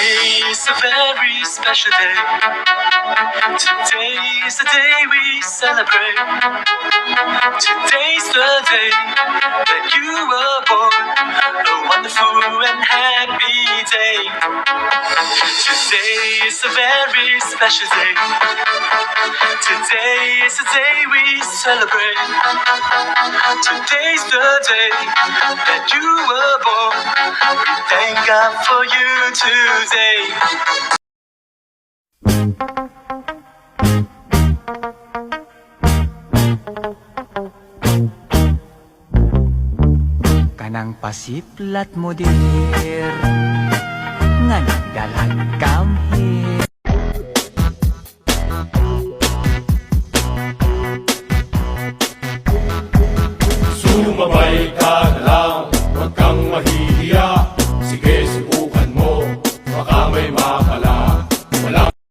Today is a very special day. Today is the day we celebrate. Today's the day that you were born. A wonderful and happy day. Today is a very special day. Today is the day we celebrate. Today's the day that you were born. We thank God for you today. Kanang pasiplat mo dir nga nagdalag kamhit. Sumabay ka na lang, huwag kang mahihiya.